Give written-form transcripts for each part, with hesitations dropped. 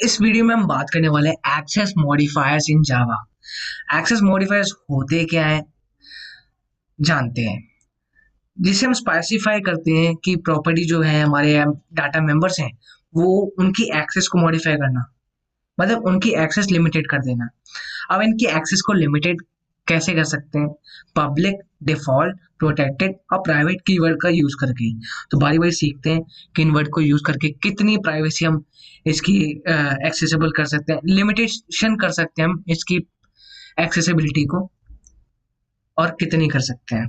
इस वीडियो में हम बात करने वाले हैं एक्सेस मॉडिफायर्स इन जावा। एक्सेस मॉडिफायर्स होते क्या है जानते हैं। जिसे हम स्पेसिफाई करते हैं कि प्रॉपर्टी जो है हमारे डाटा मेंबर्स हैं वो उनकी एक्सेस को मॉडिफाई करना, मतलब उनकी एक्सेस लिमिटेड कर देना। अब इनकी एक्सेस को लिमिटेड कैसे कर सकते हैं? पब्लिक, डिफॉल्ट, प्रोटेक्टेड और प्राइवेट कीवर्ड का यूज करके। तो बारी बारी सीखते हैं कि इन वर्ड को यूज करके कितनी प्राइवेसी हम इसकी एक्सेसिबल कर सकते हैं, लिमिटेशन कर सकते हैं हम इसकी एक्सेसिबिलिटी को, और कितनी कर सकते हैं।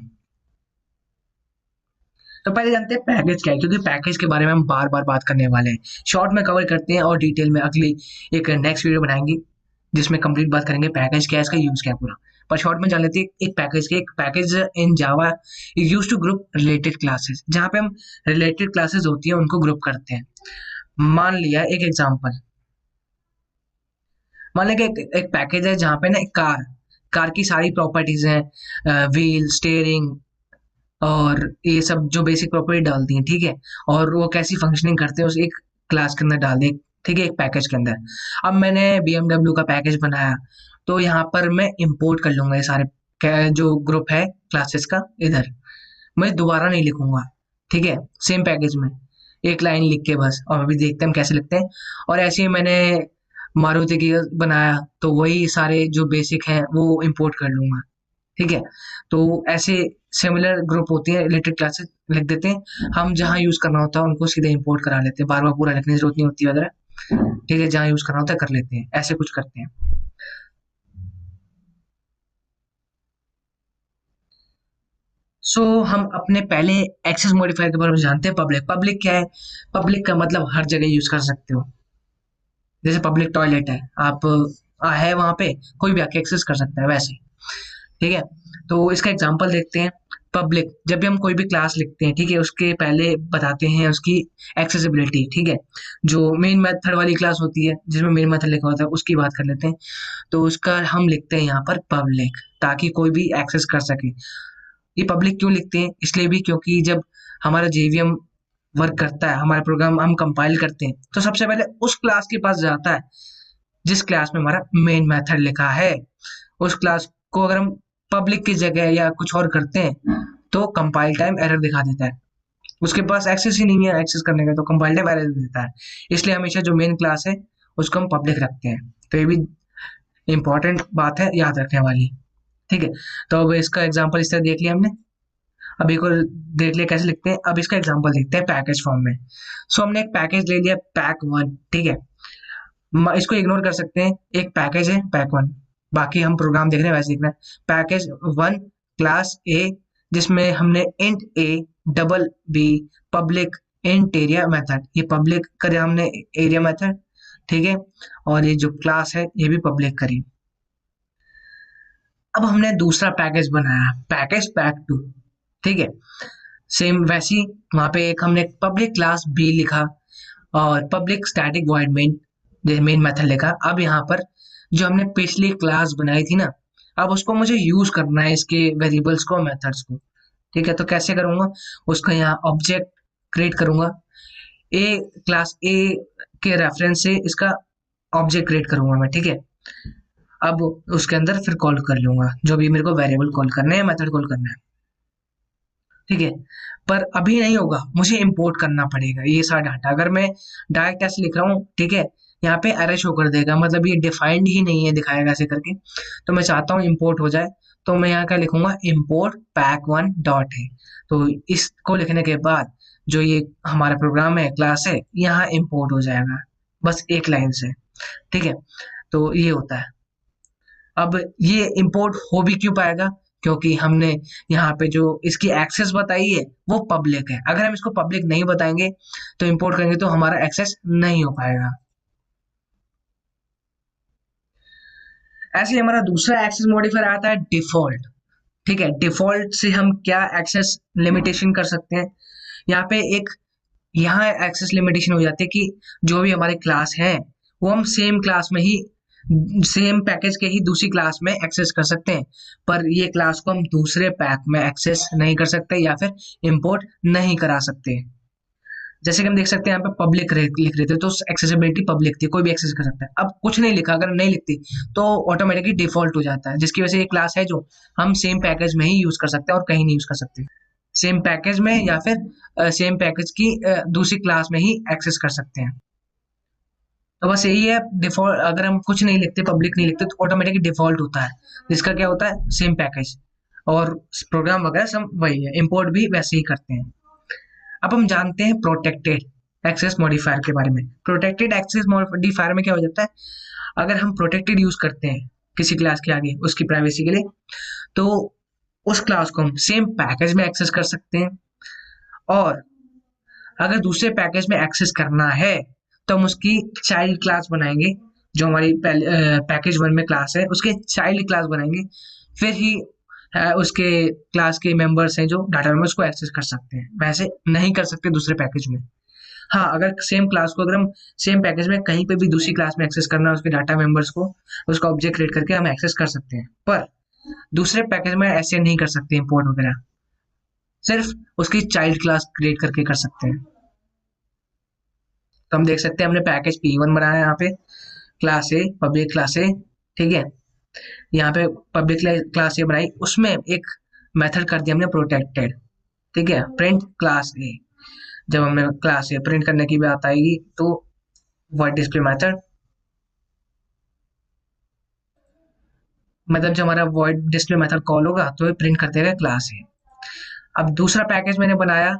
तो पहले जानते हैं पैकेज क्या है, क्योंकि पैकेज के बारे में हम बार बार बात करने वाले हैं। शॉर्ट में कवर करते हैं और डिटेल में अगली एक नेक्स्ट वीडियो बनाएंगे जिसमें कंप्लीट बात करेंगे पैकेज क्या है, इसका यूज क्या है पूरा। पर शॉर्ट में जान लेते हैं एक package in Java is used to group related classes. जहाँ पे हम रिलेटेड क्लासेस होती है उनको ग्रुप करते हैं। मान लिया एक एग्जांपल, मान लिया कि एक पैकेज है जहाँ पे ना एक कार की सारी प्रॉपर्टीज हैं, व्हील, स्टीयरिंग और ये सब जो बेसिक प्रॉपर्टी डालती हैं, ठीक है, और वो कैसी फंक्शनिंग करते हैं उस एक क्लास के अंदर डाल दे, ठीक है, एक पैकेज के अंदर। अब मैंने BMW का पैकेज बनाया तो यहाँ पर मैं इंपोर्ट कर लूंगा ये सारे जो ग्रुप है क्लासेस का इधर। मैं दोबारा नहीं लिखूंगा, ठीक है, सेम पैकेज में एक लाइन लिख के बस, और अभी देखते हैं हम कैसे लिखते हैं। और ऐसे ही मैंने मारुति की बनाया तो वही सारे जो बेसिक है वो इंपोर्ट कर लूंगा, ठीक है। तो ऐसे सिमिलर ग्रुप होती है, रिलेटेड क्लासेस लिख देते हैं हम, जहाँ यूज करना होता है उनको सीधे इंपोर्ट करा लेते हैं, बार बार पूरा लिखने की जरूरत नहीं होती वगैरह, ठीक है, जहाँ यूज करना होता है कर लेते हैं, ऐसे कुछ करते हैं। हम अपने पहले एक्सेस मॉडिफायर के बारे में जानते हैं। पब्लिक क्या है? पब्लिक का मतलब हर जगह यूज कर सकते हो। जैसे पब्लिक टॉयलेट है, आप है वहां पे कोई भी आके एक्सेस कर सकता है वैसे, ठीक है। तो इसका एग्जांपल देखते हैं। पब्लिक, जब भी हम कोई भी क्लास लिखते हैं, ठीक है, उसके पहले बताते हैं उसकी एक्सेसिबिलिटी, ठीक है। जो मेन मेथड वाली क्लास होती है जिसमें मेन मेथड लिखा होता है उसकी बात कर लेते हैं। तो उसका हम लिखते हैं यहाँ पर पब्लिक, ताकि कोई भी एक्सेस कर सके। ये पब्लिक क्यों लिखते हैं? इसलिए भी क्योंकि जब हमारा जेवीएम वर्क करता है, हमारा प्रोग्राम हम कंपाइल करते हैं, तो सबसे पहले उस क्लास के पास जाता है जिस क्लास में हमारा मेन मेथड लिखा है। उस क्लास को अगर हम पब्लिक की जगह या कुछ और करते हैं तो कंपाइल टाइम एरर दिखा देता है। उसके पास एक्सेस ही नहीं है एक्सेस करने का, तो कंपाइल टाइम एरर देता है। इसलिए हमेशा जो मेन क्लास है उसको हम पब्लिक रखते हैं। तो ये भी इंपॉर्टेंट बात है याद रखने वाली, ठीक है। तो अब इसका एग्जांपल इस तरह देख लिया हमने। अब एक और देख लिया कैसे लिखते हैं। अब इसका एग्जांपल देखते हैं पैकेज फॉर्म में। हमने एक पैकेज ले लिया पैक 1, ठीक है। इसको इग्नोर कर सकते हैं, एक पैकेज है पैक 1, बाकी हम प्रोग्राम देख रहे हैं वैसे देखना है। पैकेज 1 क्लास ए, जिसमें हमने int a double b public int area method, ये पब्लिक करे हमने एरिया मेथड, ठीक है, और ये जो क्लास है ये भी पब्लिक करी। अब हमने दूसरा पैकेज बनाया पैकेज पैक 2, ठीक है। सेम वैसी वहां पे एक हमने पब्लिक क्लास बी लिखा और public static void main method लिखा। अब यहाँ पर जो हमने पिछली क्लास बनाई थी ना, अब उसको मुझे यूज करना है, इसके वेरिएबल्स को, मेथड्स को, ठीक है। तो कैसे करूंगा? उसका यहाँ ऑब्जेक्ट क्रिएट करूंगा, ए क्लास ए के रेफरेंस से इसका ऑब्जेक्ट क्रिएट करूंगा मैं, ठीक है। अब उसके अंदर फिर कॉल कर लूंगा जो भी मेरे को वेरिएबल कॉल करना है, मेथड कॉल करना है, ठीक है। पर अभी नहीं होगा, मुझे इंपोर्ट करना पड़ेगा ये सारा डाटा। अगर मैं डायरेक्ट ऐसे लिख रहा हूँ, ठीक है, यहाँ पे एरर शो कर देगा, मतलब ये डिफाइंड ही नहीं है, दिखाएगा ऐसे करके। तो मैं चाहता हूँ इंपोर्ट हो जाए, तो मैं यहाँ क्या लिखूंगा, इंपोर्ट पैक 1 डॉट है। तो इसको लिखने के बाद जो ये हमारा प्रोग्राम है, क्लास है, यहाँ इंपोर्ट हो जाएगा बस एक लाइन से, ठीक है। तो ये होता है। अब ये इंपोर्ट हो भी क्यों पाएगा? क्योंकि हमने यहाँ पे जो इसकी एक्सेस बताई है वो पब्लिक है। अगर हम इसको पब्लिक नहीं बताएंगे तो इंपोर्ट करेंगे तो हमारा एक्सेस नहीं हो पाएगा। ऐसे ही हमारा दूसरा एक्सेस मॉडिफायर आता है डिफॉल्ट, ठीक है। डिफॉल्ट से हम क्या एक्सेस लिमिटेशन कर सकते हैं? यहाँ पे एक यहाँ एक्सेस लिमिटेशन हो जाती है कि जो भी हमारे क्लास है वो हम सेम क्लास में ही, सेम पैकेज के ही दूसरी क्लास में एक्सेस कर सकते हैं, पर ये क्लास को हम दूसरे पैक में एक्सेस नहीं कर सकते या फिर इंपोर्ट नहीं करा सकते। जैसे कि हम देख सकते हैं यहाँ पे पब्लिक लिख रहे थे तो एक्सेसिबिलिटी पब्लिक थी, कोई भी एक्सेस कर सकता है। अब कुछ नहीं लिखा, अगर नहीं लिखती तो ऑटोमेटिकली डिफॉल्ट हो जाता है, जिसकी वजह से ये क्लास है जो हम सेम पैकेज में ही यूज कर सकते हैं और कहीं नहीं यूज कर सकते। सेम पैकेज में या फिर सेम पैकेज की दूसरी क्लास में ही एक्सेस कर सकते हैं। तो बस यही है डिफॉल्ट, अगर हम कुछ नहीं लिखते, पब्लिक नहीं लिखते, तो ऑटोमेटिकली डिफॉल्ट होता है, जिसका क्या होता है सेम पैकेज, और प्रोग्राम वगैरह सब वही है, इंपोर्ट भी वैसे ही करते हैं। अब हम जानते हैं प्रोटेक्टेड एक्सेस मॉडिफायर के बारे में। प्रोटेक्टेड एक्सेस मॉडिफायर में क्या हो जाता है, अगर हम प्रोटेक्टेड यूज करते हैं किसी क्लास के आगे उसकी प्राइवेसी के लिए, तो उस क्लास को हम सेम पैकेज में एक्सेस कर सकते हैं, और अगर दूसरे पैकेज में एक्सेस करना है तो हम उसकी चाइल्ड क्लास बनाएंगे, जो हमारी पैकेज वन में क्लास है उसके चाइल्ड क्लास बनाएंगे, फिर ही उसके क्लास के मेंबर्स हैं जो डाटा मेंबर्स को एक्सेस कर सकते हैं, वैसे नहीं कर सकते दूसरे पैकेज में। हाँ, अगर सेम क्लास को अगर हम सेम पैकेज में कहीं पे भी दूसरी क्लास में एक्सेस करना है उसके डाटा मेंबर्स को, उसका ऑब्जेक्ट क्रिएट करके हम एक्सेस कर सकते हैं, पर दूसरे पैकेज में ऐसे नहीं कर सकते इंपोर्ट वगैरह, सिर्फ उसकी चाइल्ड क्लास क्रिएट करके कर सकते हैं। तो हम देख सकते हैं हमने पैकेज P1 बनाया यहाँ पे, क्लास ए पब्लिक क्लास ए, ठीक है। यहाँ पे पब्लिक क्लास ए बनाई, उसमें एक मेथड कर दिया हमने प्रोटेक्टेड, ठीक है, प्रिंट क्लास ए। जब हमें क्लास ए प्रिंट करने की बात आएगी तो वॉइड डिस्प्ले मेथड, मतलब जब हमारा वॉइड डिस्प्ले मेथड कॉल होगा तो ये प्रिंट कर देगा क्लास ए। अब दूसरा पैकेज मैंने बनाया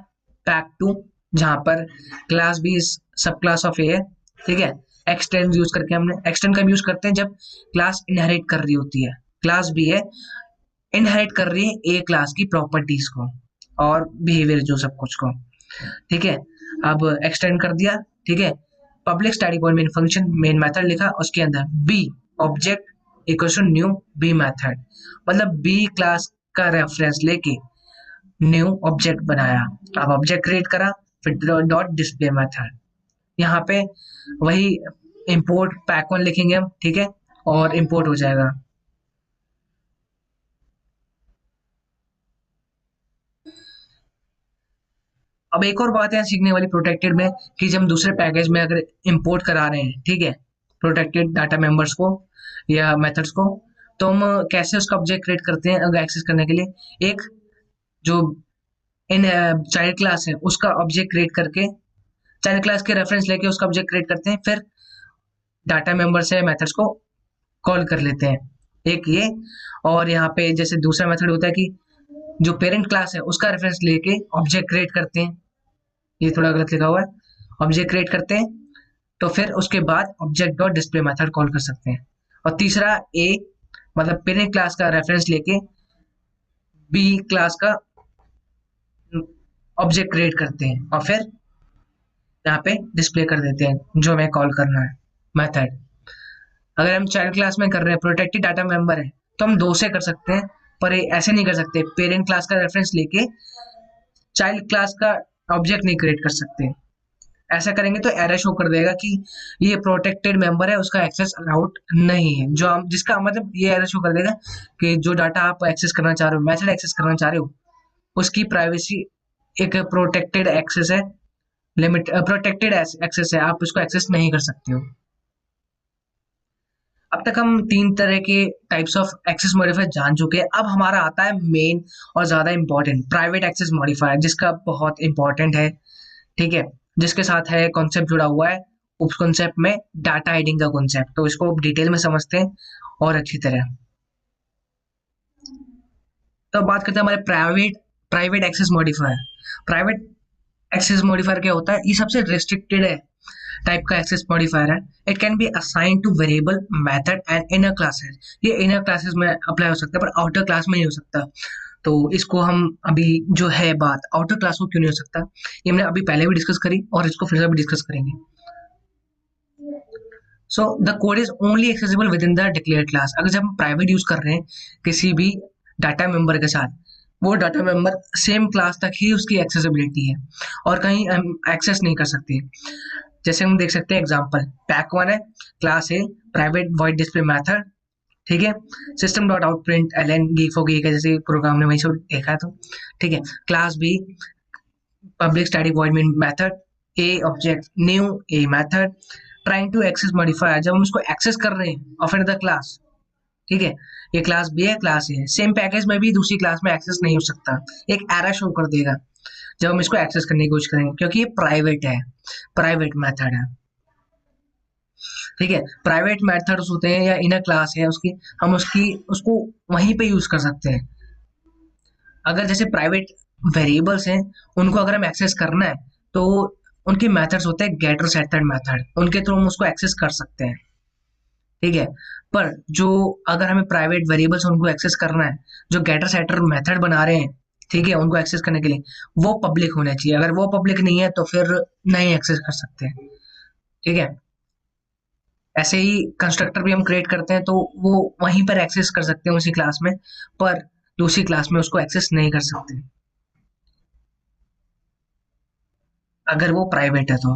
पैक2, जहां पर क्लास बी सब क्लास ऑफ ए है, ठीक है। एक्सटेंड यूज करके हमने, एक्सटेंड कब यूज करते हैं, जब क्लास इनहेरिट कर रही होती है, क्लास बी है इनहेरिट कर रही है ए क्लास की प्रॉपर्टीज को और बिहेवियर जो सब कुछ को, ठीक है। अब एक्सटेंड कर दिया, ठीक है। Public static void main function main method लिखा, उसके अंदर B object equal to new B method, मतलब बी क्लास का रेफरेंस लेके न्यू ऑब्जेक्ट बनाया। अब ऑब्जेक्ट क्रिएट करा, फिर डॉट डिस्प्ले मेथड, यहाँ पे वही इंपोर्ट पैक1 लिखेंगे हम, ठीक है, और इंपोर्ट हो जाएगा। अब एक और बात है सीखने वाली प्रोटेक्टेड में, कि जब हम दूसरे पैकेज में अगर इंपोर्ट करा रहे हैं, ठीक है, प्रोटेक्टेड डाटा मेंबर्स को या मेथड्स को, तो हम कैसे उसका ऑब्जेक्ट क्रिएट करते हैं अगर एक्सेस करने के लिए। एक जो इन चाइल्ड क्लास है उसका ऑब्जेक्ट क्रिएट करके, चाइल्ड क्लास के रेफरेंस लेके उसका ऑब्जेक्ट क्रिएट करते हैं, फिर डाटा मेंबर से मेथड्स को कॉल कर लेते हैं, एक ये। और यहाँ पे जैसे दूसरा मेथड होता है कि जो पेरेंट क्लास है उसका रेफरेंस लेके ऑब्जेक्ट क्रिएट करते हैं, ये थोड़ा गलत लिखा हुआ है, ऑब्जेक्ट क्रिएट करते हैं, तो फिर उसके बाद object dot display method call कर सकते हैं। और तीसरा ए, मतलब पेरेंट क्लास का रेफरेंस लेके बी क्लास का ऑब्जेक्ट क्रिएट करते हैं और फिर यहाँ पे डिस्प्ले कर देते हैं जो हमें कॉल करना है मेथड। अगर हम चाइल्ड क्लास में कर रहे हैं, प्रोटेक्टेड डाटा मेंबर है, तो हम दो से कर सकते हैं, पर ऐसे नहीं कर सकते, पेरेंट क्लास का रेफरेंस लेके चाइल्ड क्लास का ऑब्जेक्ट नहीं क्रिएट कर सकते। ऐसा करेंगे तो एरर शो कर देगा कि ये प्रोटेक्टेड मेंबर है, उसका एक्सेस अलाउड नहीं है, जो हम जिसका मतलब ये एरर शो कर देगा कि जो डाटा आप एक्सेस करना चाह रहे हो, मेथड एक्सेस करना चाह रहे हो, उसकी प्राइवेसी एक प्रोटेक्टेड एक्सेस है, लिमिट प्रोटेक्टेड एक्सेस है, आप उसको एक्सेस नहीं कर सकते हो। अब तक हम तीन तरह के टाइप्स ऑफ एक्सेस मॉडिफायर जान चुके हैं। अब हमारा आता है मेन और ज्यादा इंपॉर्टेंट प्राइवेट एक्सेस मॉडिफायर, जिसका बहुत इंपॉर्टेंट है, ठीक है, जिसके साथ है कॉन्सेप्ट जुड़ा हुआ है, उस कॉन्सेप्ट में डाटा हाइडिंग का कॉन्सेप्ट, तो इसको डिटेल में समझते हैं और अच्छी तरह। तो बात करते हैं हमारे private private access modifier. Private access modifier क्या होता है, ये सबसे रेस्ट्रिक्टेड है टाइप का एक्सेस मॉडिफायर है। It can be assign to variable method and inner classes, ये इनर क्लासेस में अप्लाई हो सकता है पर आउटर क्लास में नहीं हो सकता। तो इसको हम अभी जो है बात आउटर क्लास को क्यों नहीं हो सकता, ये हमने अभी पहले भी डिस्कस करी और इसको फिर से भी डिस्कस करेंगे। So the code is only accessible with in the declared class. अगर जब हम प्राइवेट यूज कर रहे हैं किसी भी डाटा मेंबर के साथ, वो डाटा मेंबर सेम क्लास तक ही उसकी एक्सेसिबिलिटी है और कहीं हम एक्सेस नहीं कर सकते। जैसे हम देख सकते हैं एग्जांपल, पैक1 है, क्लास ए प्राइवेट वॉइड डिस्प्ले मेथड, ठीक है, system dot out print L गी फॉर गी का जैसे प्रोग्राम ने वही सब देखा है, तो ठीक है, class B public static void main method, A object new A method trying to access modifier, जब हम उसको एक्सेस कर रहे हैं ऑफ द क्लास, ठीक है, ये क्लास बी है, क्लास ए है, सेम पैकेज में भी दूसरी क्लास में एक्सेस नहीं हो सकता, एक एरर शो कर देगा जब हम इसको एक्सेस करने की कोशिश करेंगे, क्योंकि ये प्राइवेट है, प्राइवेट मेथड है, ठीक है। प्राइवेट मेथड्स होते हैं या इनर क्लास है उसकी, हम उसको वहीं पे यूज कर सकते हैं। अगर जैसे प्राइवेट वेरिएबल्स हैं, उनको अगर हम एक्सेस करना है तो उनके मेथड्स होते हैं गेटर सेटर मेथड, उनके थ्रू हम उसको एक्सेस कर सकते हैं, ठीक है। पर जो अगर हमें प्राइवेट वेरिएबल्स उनको एक्सेस करना है, जो गेटर सेटर मेथड बना रहे हैं, ठीक है, उनको एक्सेस करने के लिए वो पब्लिक होने चाहिए, अगर वो पब्लिक नहीं है तो फिर नहीं एक्सेस कर सकते, ठीक है। ऐसे ही कंस्ट्रक्टर भी हम क्रिएट करते हैं तो वो वहीं पर एक्सेस कर सकते हैं उसी क्लास में, पर दूसरी क्लास में उसको एक्सेस नहीं कर सकते अगर वो प्राइवेट है तो।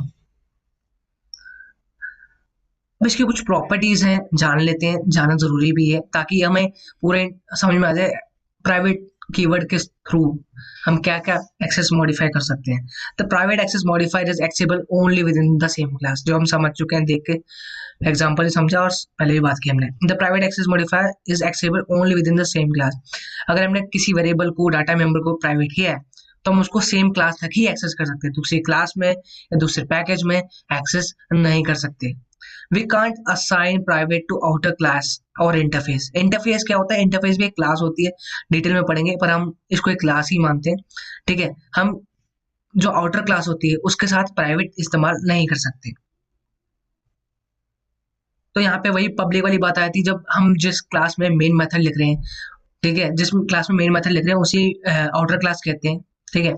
अब इसकी कुछ प्रॉपर्टीज हैं, जान लेते हैं, जानना जरूरी भी है ताकि हमें पूरे समझ में आ जाए प्राइवेट कीवर्ड के थ्रू हम क्या क्या एक्सेस मॉडिफाई कर सकते हैं। The private access modifier is accessible only within the same class, जो हम समझ चुके हैं देख के, एग्जाम्पल समझा और पहले भी बात की हमने। The private access modifier is accessible only within the same class, अगर हमने किसी वेरिएबल को, डाटा मेंबर को प्राइवेट किया है तो हम उसको सेम क्लास तक ही एक्सेस कर सकते हैं, दूसरी क्लास में या दूसरे पैकेज में एक्सेस नहीं कर सकते। We can't assign private to outer class और इंटरफेस। इंटरफेस क्या होता है? इंटरफेस भी एक क्लास होती है, डिटेल में पढ़ेंगे, पर हम इसको एक क्लास ही मानते हैं, ठीक है। हम जो आउटर क्लास होती है उसके साथ प्राइवेट इस्तेमाल नहीं कर सकते। तो यहाँ पे वही पब्लिक वाली बात आई थी, जब हम जिस क्लास में मेन मेथड लिख रहे हैं, ठीक है, जिस क्लास में मेन मेथड लिख रहे हैं उसी आउटर क्लास कहते हैं, ठीक है।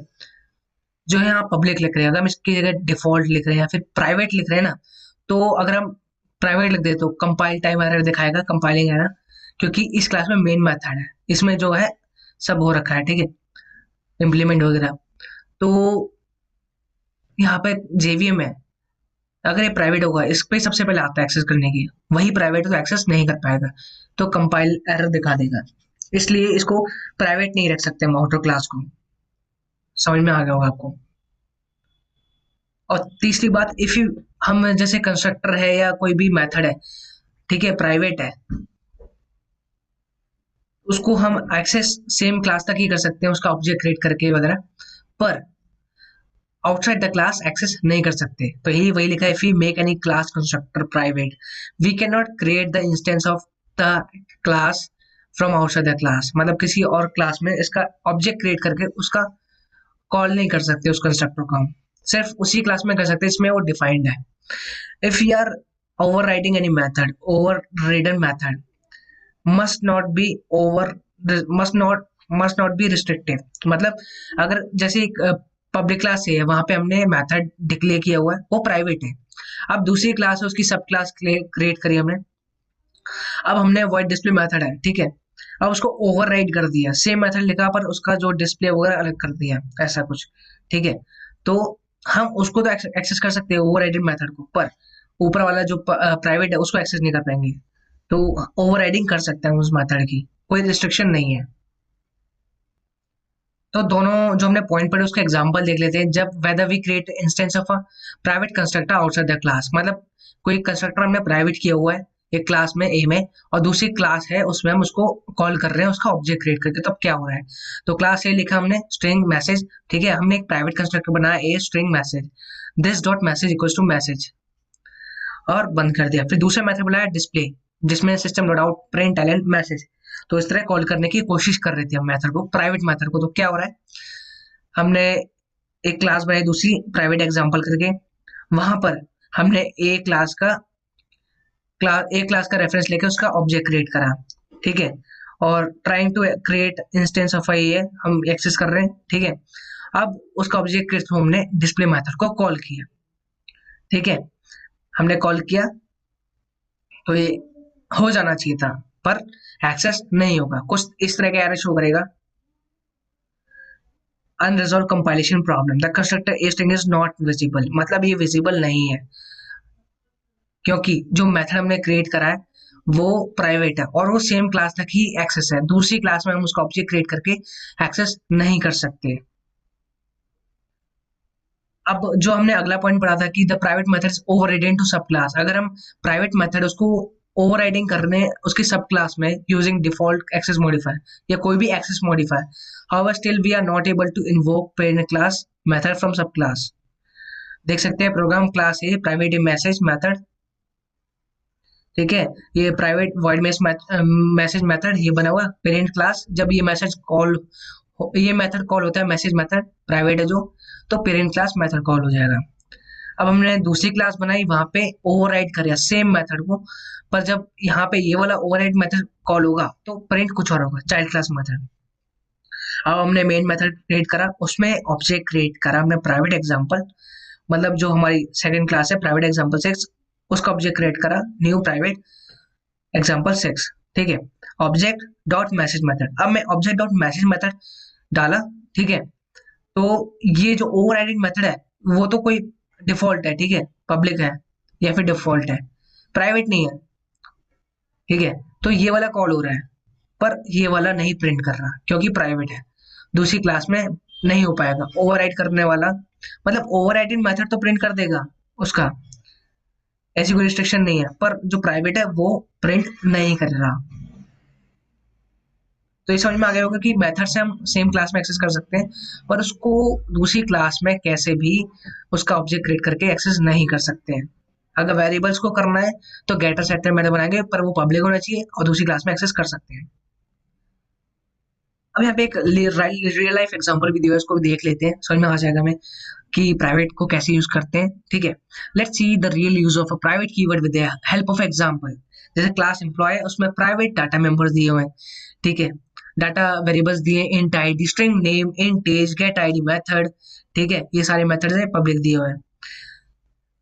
जो है यहाँ पब्लिक लिख रहे हैं, अगर हम इसकी जगह डिफॉल्ट लिख रहे हैं या फिर प्राइवेट लिख रहे हैं ना, तो अगर हम प्राइवेट लिख दे तो कंपाइल टाइम एरर दिखाएगा, कंपाइलिंग एरर, क्योंकि इस क्लास में मेन मेथड है, इसमें जो है सब हो रखा है, ठीक है, इम्प्लीमेंट वगैरह। तो यहाँ पे जेवीएम है, अगर ये प्राइवेट होगा इस पे सबसे पहले आता है एक्सेस करने की, वही प्राइवेट तो एक्सेस नहीं कर पाएगा, तो कंपाइल एरर दिखा देगा, इसलिए इसको प्राइवेट नहीं रख सकते हम आउटर क्लास को। समझ में आ गया होगा आपको। और तीसरी बात, इफ यू, हम जैसे कंस्ट्रक्टर है या कोई भी मेथड है, ठीक है, प्राइवेट है, उसको हम एक्सेस सेम क्लास तक ही कर सकते हैं, उसका ऑब्जेक्ट क्रिएट करके वगैरह, पर आउटसाइड द क्लास एक्सेस नहीं कर सकते। तो यही वही लिखा है, if you make any class constructor private we can not create the instance of the class from outside the class, मतलब किसी और क्लास में इसका ऑब्जेक्ट क्रिएट करके उसका कॉल नहीं कर सकते, उस कंस्ट्रक्टर को हम सिर्फ उसी क्लास में कर सकते हैं, इसमें वो डिफाइंड है। If you are overriding any method, overridden method must not be over, must not must not be restrictive, मतलब अगर जैसे एक पब्लिक क्लास है, वहां पे हमने मेथड डिक्लेयर किया हुआ है, वो प्राइवेट है, अब दूसरी क्लास है उसकी सब क्लास क्रिएट करी हमने, अब हमने void डिस्प्ले मेथड है, ठीक है, अब उसको ओवरराइड कर दिया, सेम मेथड लिखा पर उसका जो डिस्प्ले वगैरह अलग कर दिया, ऐसा कुछ, ठीक है। तो हम उसको तो एक्सेस कर सकते हैं ओवरराइडेड मेथड को, पर ऊपर वाला जो प्राइवेट है उसको एक्सेस नहीं कर पाएंगे, तो ओवरराइडिंग कर सकते हैं उस मेथड की, कोई रिस्ट्रिक्शन नहीं है। तो दोनों जो हमने पॉइंट पढ़े उसका एग्जांपल देख लेते हैं, जब whether we create instance of a private constructor outside the class, मतलब कोई कंस्ट्रक्टर हमने प्राइवेट किया हुआ है एक क्लास में ए में, और दूसरी क्लास है उसमें हम उसको कॉल कर रहे हैं उसका ऑब्जेक्ट क्रिएट करके, तब क्या हो रहा है? तो क्लास ए लिखा हमने स्ट्रिंग मैसेज, ठीक है, हमने एक प्राइवेट कंस्ट्रक्टर बनाया a string message, this dot message equals to message, और बंद कर दिया। फिर दूसरा मेथड बुलाया डिस्प्ले, जिसमें system dot out println message, तो इस तरह कॉल करने की कोशिश कर रहे थे हम मेथड को, प्राइवेट मेथड को। तो क्या हो रहा है, हमने एक क्लास बनाई दूसरी प्राइवेट एग्जांपल करके, वहां पर हमने ए क्लास का रेफरेंस लेके उसका ऑब्जेक्ट क्रिएट करा, ठीक है, और trying to create instance of a हम एक्सेस कर रहे हैं, ठीक है। अब उसका ऑब्जेक्ट के थ्रू हमने डिस्प्ले मेथड को कॉल किया, ठीक है, हमने कॉल किया तो ये हो जाना चाहिए था, पर एक्सेस नहीं होगा, कुछ इस तरह का एरर शो करेगा, unresolved compilation problem, the constructor A string is not visible, मतलब ये विजिबल नहीं है, क्योंकि जो मेथड हमने क्रिएट करा है वो प्राइवेट है और वो सेम क्लास तक ही एक्सेस है, दूसरी क्लास में हम उसका ऑब्जेक्ट क्रिएट करके एक्सेस नहीं कर सकते। अब जो हमने अगला पॉइंट पढ़ा था कि the private method overriding to सब क्लास, अगर हम प्राइवेट मेथड उसको ओवरराइडिंग करने उसकी सब क्लास में यूजिंग डिफॉल्ट एक्सेस मॉडिफायर या कोई भी access modifier, however still we are not able to invoke parent class method from subclass. देख सकते हैं प्रोग्राम क्लास है प्राइवेट मैसेज मेथड, ठीक है, ये प्राइवेट वॉइड मैसेज मेथड ये बना हुआ पेरेंट क्लास। जब ये मैसेज कॉल, ये मेथड कॉल होता है मैसेज मेथड प्राइवेट है जो, तो पेरेंट क्लास मेथड कॉल हो जाएगा। अब हमने दूसरी क्लास बनाई, वहां पे ओवरराइड करें सेम मेथड को, पर जब यहाँ पे ये वाला ओवरराइड मेथड कॉल होगा तो प्रिंट कुछ और होगा, चाइल्ड क्लास मेथड। अब हमने मेन मेथड क्रिएट करा, उसमें ऑब्जेक्ट क्रिएट करा हमने प्राइवेट एग्जांपल, मतलब जो हमारी सेकंड क्लास है प्राइवेट एग्जांपल 6, उसका ऑब्जेक्ट क्रिएट करा न्यू प्राइवेट एग्जांपल 6, ठीक है। ऑब्जेक्ट डॉट मैसेज मेथड, अब मैं ऑब्जेक्ट डॉट मैसेज मेथड डाला, ठीक है। तो ये जो ओवरराइडिंग मेथड है वो तो कोई डिफॉल्ट है, ठीक है, पब्लिक है या फिर डिफॉल्ट है, प्राइवेट नहीं है, ठीक है। तो ये वाला कॉल हो रहा है, पर ये वाला नहीं प्रिंट कर रहा क्योंकि प्राइवेट है, दूसरी क्लास में नहीं हो पाएगा ओवरराइड करने वाला। मतलब ओवरराइडिंग मेथड तो प्रिंट कर देगा उसका, ऐसी कोई रिस्ट्रिक्शन नहीं है, पर जो प्राइवेट है वो प्रिंट नहीं कर रहा। तो ये समझ में आ गया होगा कि मेथड से हम सेम क्लास में एक्सेस कर सकते हैं, पर उसको दूसरी क्लास में कैसे भी उसका ऑब्जेक्ट क्रिएट करके एक्सेस नहीं कर सकते हैं। अगर वेरिएबल्स को करना है तो गेटर सेटर मेथड बनाएंगे, पर वो पब्लिक होना चाहिए और दूसरी क्लास में एक्सेस कर सकते हैं। अब यहाँ पे एक रियल लाइफ एग्जांपल भी दिया है, उसको भी देख लेते हैं, समझ में आ जाएगा हमें कि प्राइवेट को कैसे यूज करते हैं, ठीक है। Let's see the real use of a private keyword with the help of example. जैसे क्लास एम्प्लॉय है, उसमें प्राइवेट डाटा मेंबर्स दिए हुए हैं, ठीक है, डाटा वेरिएबल्स दिए, int ID, string name, int age, get ID method, ठीक है, ये सारे मेथड्स हैं पब्लिक दिए हुए हैं।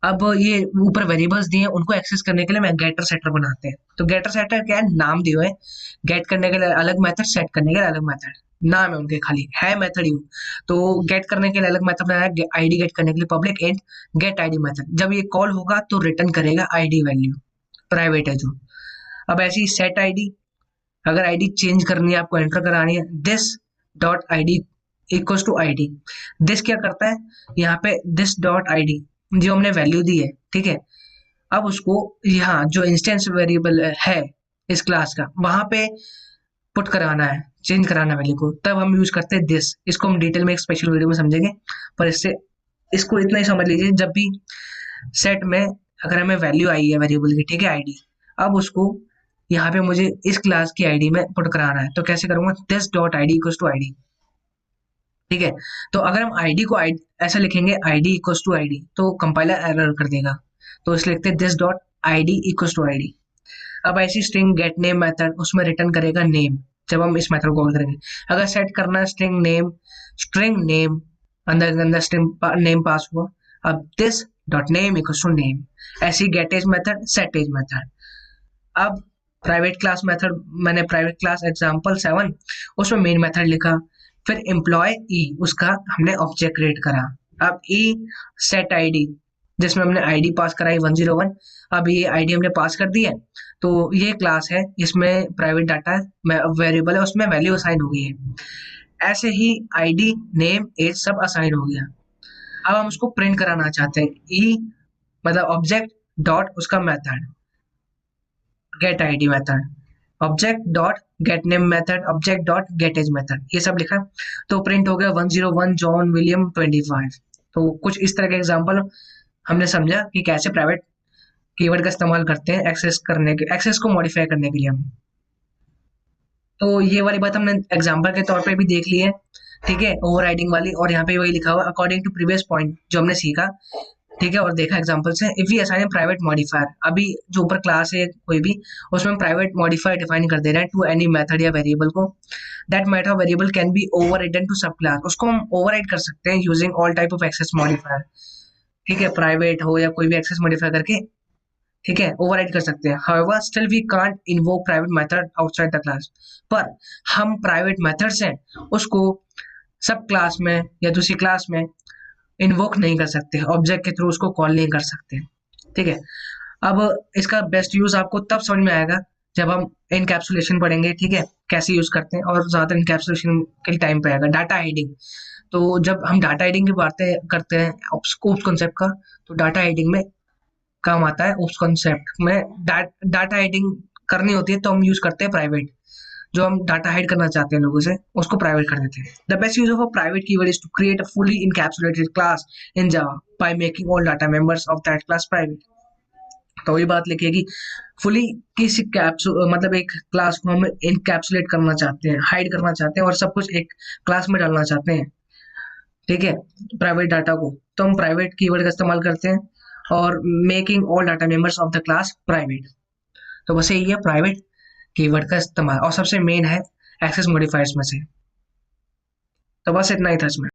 अब ये ऊपर वेरिएबल्स दिए हैं, उनको एक्सेस करने के लिए मैं गेटर सेटर बनाते हैं। तो गेटर सेटर क्या है, नाम दिए हुए हैं, गेट करने के लिए अलग मेथड, सेट करने के लिए अलग मेथड, नाम है उनके, खाली है मेथड यू। तो गेट करने के लिए अलग मेथड बनाया, आईडी गेट करने के लिए public and get ID method. जब ये कॉल होगा तो रिटर्न करेगा आईडी वैल्यू, प्राइवेट है जो। अब ऐसी सेट आईडी, अगर आईडी चेंज करनी है, आपको एंटर करानी है, this dot ID equals to ID. This क्या करता है, यहाँ पे दिस डॉट आईडी जो हमने वैल्यू दी है, ठीक है, अब उसको यहाँ जो इंस्टेंस वेरिएबल है इस क्लास का, वहां पे पुट कराना है, चेंज कराना है वैल्यू को, तब हम यूज करते हैं दिस। इसको हम डिटेल में एक स्पेशल वीडियो में समझेंगे, पर इससे इसको इतना ही समझ लीजिए, जब भी सेट में अगर हमें वैल्यू आई है वेरिएबल की, ठीक है, आईडी, अब उसको यहाँ पे मुझे इस क्लास की आईडी में पुट कराना है, तो कैसे करूंगा, this dot ID equals to ID, ठीक है। तो अगर हम आईडी को ऐसा लिखेंगे आईडी इक्वल्स टू आईडी, तो कंपाइलर एरर कर देगा, तो इसलिए लिखते हैं this dot ID equals to ID. अब ऐसी स्ट्रिंग गेट नेम मेथड, उसमें रिटर्न करेगा नेम जब हम इस मेथड को कॉल करेंगे। अगर सेट करना है स्ट्रिंग नेम अंदर अंदर स्ट्रिंग नेम पास हुआ, अब this dot name equals to name. ऐसी get age method, set age method. अब प्राइवेट क्लास मेथड, मैंने प्राइवेट क्लास एग्जांपल 7 उसमें मेन मेथड लिखा, फिर एम्प्लॉय ई, उसका हमने ऑब्जेक्ट क्रिएट करा। अब ई सेट आईडी, जिसमें हमने आईडी पास कराई 101, अब ये आईडी हमने पास कर दी है, तो ये क्लास है, इसमें प्राइवेट डाटा वेरिएबल है, उसमें वैल्यू असाइन हो गई है। ऐसे ही आईडी नेम एज सब असाइन हो गया। अब हम उसको प्रिंट कराना चाहते हैं, ई मतलब ऑब्जेक्ट डॉट उसका method get ID method, object dot get name method, object dot get age method, ये सब लिखा, तो प्रिंट हो गया 101 जॉन विलियम 25। तो कुछ इस तरह के एग्जांपल हमने समझा कि कैसे प्राइवेट कीवर्ड का इस्तेमाल करते हैं एक्सेस को मॉडिफाई करने के लिए हम। तो ये वाली बात हमने एग्जांपल के तौर पे भी देख ली है, ठीक है, ओवरराइडिंग वाली, और यहाँ पे वही लिखा हुआ अकॉर्डिंग टू प्रीवियस पॉइंट जो हमने सीखा, ठीक है, और देखा एग्जांपल से। If we assign private modifier, अभी जो ऊपर क्लास है कोई भी, उसमें हम प्राइवेट मॉडिफायर डिफाइन कर दे रहे हैं टू एनी मेथड या वेरिएबल को, that method variable can be overridden to सब क्लास, उसको हम ओवरराइड कर सकते हैं using all type of access modifier, ठीक है, प्राइवेट हो या कोई भी एक्सेस मॉडिफाई करके, ठीक है, ओवरराइड कर सकते हैं। however still we can't invoke private method outside the class, पर हम प्राइवेट मेथड्स हैं उसको सब क्लास में या दूसरी क्लास में इन्वोक नहीं कर सकते, ऑब्जेक्ट के थ्रू उसको कॉल नहीं कर सकते, ठीक है। अब इसका बेस्ट यूज आपको तब समझ में आएगा जब हम इनकैप्सुलेशन पढ़ेंगे, ठीक है, कैसे यूज करते हैं, और ज्यादातर इनकैप्सुलेशन के टाइम पे आएगा। डाटा हाइडिंग, तो जब हम डाटा हाइडिंग की बातें करते हैं उस कॉन्सेप्ट का, तो डाटा हाइडिंग में काम आता है। उस कॉन्सेप्ट में डाटा हाइडिंग करनी होती है तो हम यूज करते हैं प्राइवेट। जो हम डाटा हाइड करना चाहते हैं लोगों से, उसको प्राइवेट कर देते हैं। The best use of a private keyword is to create a fully encapsulated class in Java by making all data members of that class private. तो वही बात लिखी है कि फुली किसी मतलब एक क्लास को हम इनकैप्सुलेट करना चाहते हैं, हाइड करना चाहते हैं और सब कुछ एक क्लास में डालना चाहते हैं, ठीक है, प्राइवेट डाटा को, तो हम प्राइवेट कीवर्ड का इस्तेमाल करते हैं। और making all data members of the class private, तो बस यही है प्राइवेट कीवर्ड का इस्तेमाल। और सबसे मेन है एक्सेस मॉडिफायर्स में से। तो बस इतना ही था इसमें।